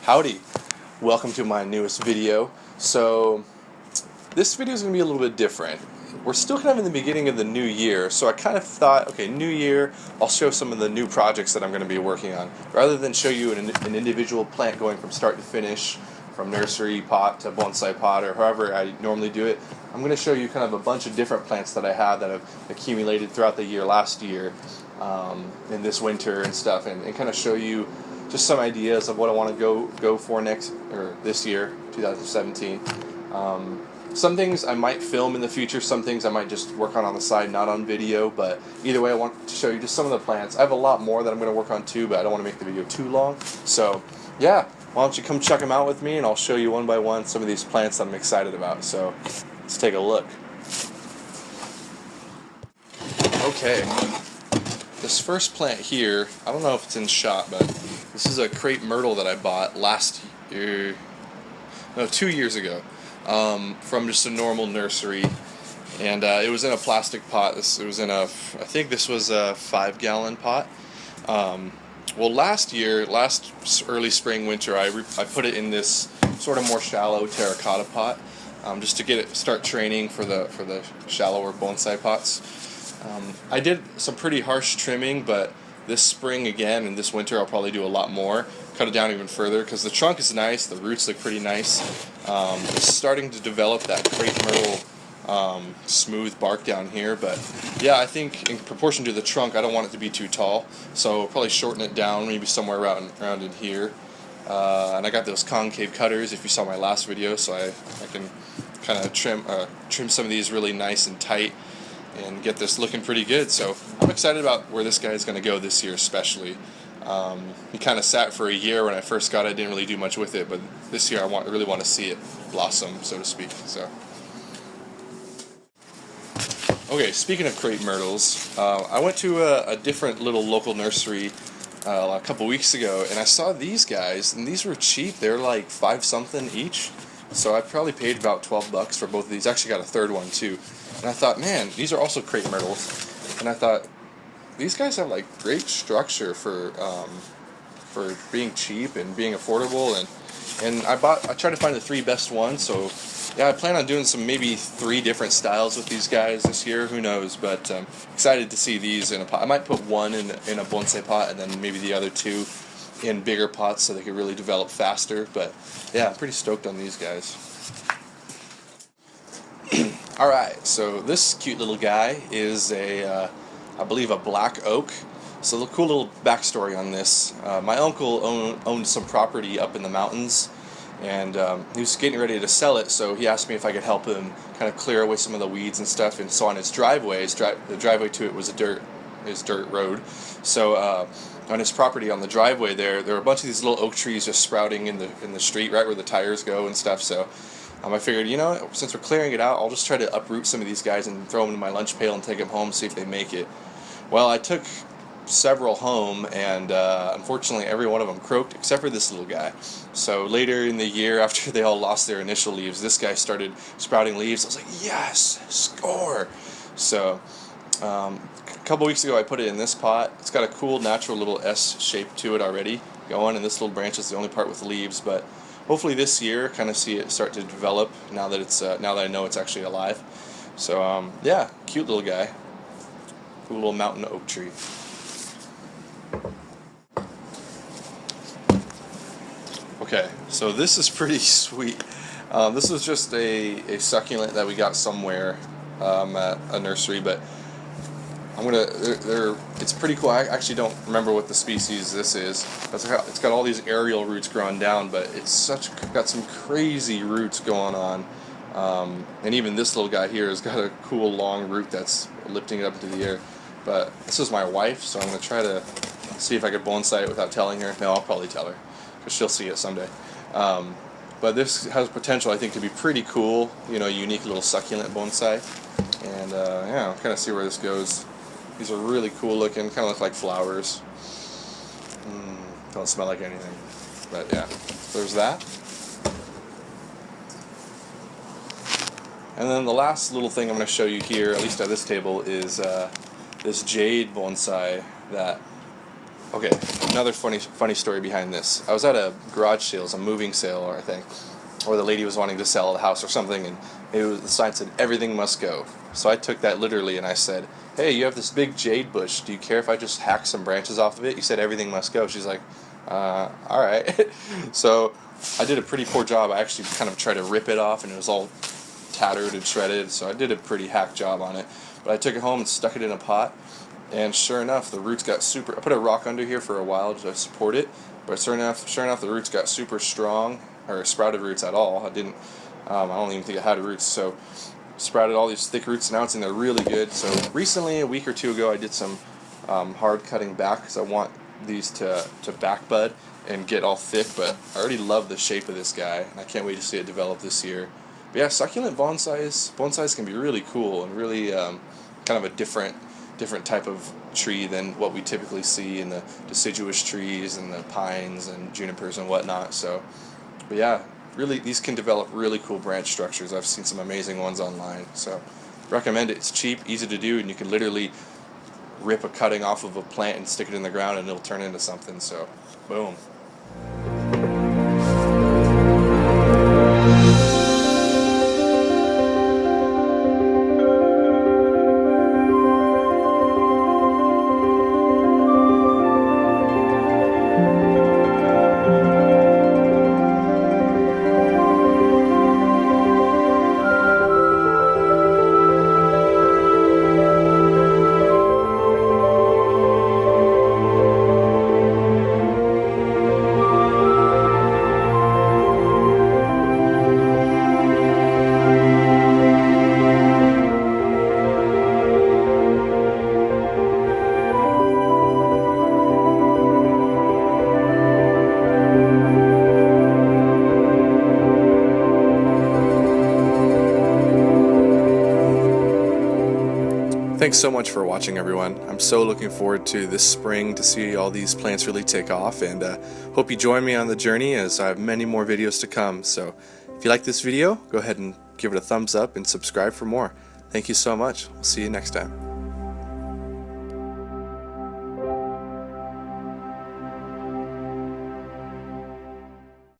Howdy, welcome to my newest video. So this video is going to be a little bit different. We're still kind of in the beginning of the new year, so I kind of thought, okay, new year, I'll show some of the new projects that I'm going to be working on. Rather than show you an individual plant going from start to finish, from nursery pot to bonsai pot, or however I normally do it, I'm going to show you kind of a bunch of different plants that I have that have accumulated throughout the year, last year, in this winter and stuff, and kind of show you just some ideas of what I want to go for next, or this year, 2017. Some things I might film in the future, some things I might just work on the side, not on video, but either way I want to show you just some of the plants. I have a lot more that I'm going to work on too, but I don't want to make the video too long. So yeah, why don't you come check them out with me and I'll show you one by one some of these plants that I'm excited about. So let's take a look. Okay, this first plant here, I don't know if it's in shot, but this is a Crape myrtle that I bought last year, no, 2 years ago, from just a normal nursery, and it was in a plastic pot. It was in I think this was a 5-gallon pot. Well, last early spring, winter, I put it in this sort of more shallow terracotta pot, just to start training for the shallower bonsai pots. I did some pretty harsh trimming, but this spring again and this winter I'll probably do a lot more, cut it down even further, because the trunk is nice, the roots look pretty nice. It's starting to develop that Crape myrtle smooth bark down here, but yeah, I think in proportion to the trunk I don't want it to be too tall, so I'll probably shorten it down maybe somewhere around in here. And I got those concave cutters if you saw my last video, so I can kind of trim some of these really nice and tight and get this looking pretty good. So I'm excited about where this guy is going to go this year, especially. He kind of sat for a year when I first got it. I didn't really do much with it, but this year I really want to see it blossom, so to speak. So, okay, speaking of Crape myrtles, I went to a different little local nursery a couple weeks ago, and I saw these guys, and these were cheap. They were like 5 something each, so I probably paid about $12 for both of these. Actually got a third one too. And I thought, man, these are also Crape myrtles. And I thought, these guys have like great structure for being cheap and being affordable. And I tried to find the 3 best ones. So yeah, I plan on doing maybe 3 different styles with these guys this year. Who knows? But excited to see these in a pot. I might put one in a bonsai pot, and then maybe the other 2 in bigger pots so they could really develop faster. But yeah, I'm pretty stoked on these guys. Alright, so this cute little guy is I believe a black oak. So a cool little backstory on this. My uncle owned some property up in the mountains, and he was getting ready to sell it, so he asked me if I could help him kind of clear away some of the weeds and stuff. And so on his driveway, the driveway to it was his dirt road. So on his property, on the driveway there were a bunch of these little oak trees just sprouting in the street, right where the tires go and stuff. So I figured, since we're clearing it out, I'll just try to uproot some of these guys and throw them in my lunch pail and take them home, see if they make it. Well, I took several home, and unfortunately every one of them croaked except for this little guy. So later in the year, after they all lost their initial leaves, this guy started sprouting leaves. I was like, yes, score! So a couple weeks ago I put it in this pot. It's got a cool natural little S shape to it already going, and this little branch is the only part with leaves, but hopefully this year, kind of see it start to develop now that I know it's actually alive. So yeah, cute little guy, cool little mountain oak tree. Okay, so this is pretty sweet. This was just a succulent that we got somewhere at a nursery, but it's pretty cool. I actually don't remember what the species this is. It's got all these aerial roots growing down, but it's got some crazy roots going on. And even this little guy here has got a cool long root that's lifting it up into the air. But this is my wife, so I'm going to try to see if I could bonsai it without telling her. No, I'll probably tell her, because she'll see it someday. But this has potential, I think, to be pretty cool, unique little succulent bonsai. And yeah, I'll kind of see where this goes. These are really cool looking, kind of look like flowers. Don't smell like anything. But yeah, there's that. And then the last little thing I'm going to show you here, at least at this table, is this jade bonsai that Okay, another funny story behind this. I was at a garage sale, a moving sale, or I think, or the lady was wanting to sell the house or something, and the sign said everything must go. So I took that literally and I said, "Hey, you have this big jade bush. Do you care if I just hack some branches off of it? You said everything must go." She's like, "All right." So I did a pretty poor job. I actually kind of tried to rip it off, and it was all tattered and shredded. So I did a pretty hack job on it. But I took it home and stuck it in a pot. And sure enough, the roots got super. I put a rock under here for a while to support it, but sure enough, the roots got super strong, or sprouted roots at all. I didn't. I don't even think it had roots. So sprouted all these thick roots. Now it's in there really good. So recently, a week or two ago, I did some hard cutting back because I want these to back bud and get all thick. But I already love the shape of this guy, and I can't wait to see it develop this year. But yeah, succulent bonsais can be really cool and really kind of a different type of tree than what we typically see in the deciduous trees and the pines and junipers and whatnot. So, but yeah, really these can develop really cool branch structures. I've seen some amazing ones online. So, recommend it. It's cheap, easy to do, and you can literally rip a cutting off of a plant and stick it in the ground and it'll turn into something. So, boom. Thanks so much for watching, everyone. I'm so looking forward to this spring to see all these plants really take off, and hope you join me on the journey as I have many more videos to come. So if you like this video, go ahead and give it a thumbs up and subscribe for more. Thank you so much. We'll see you next time.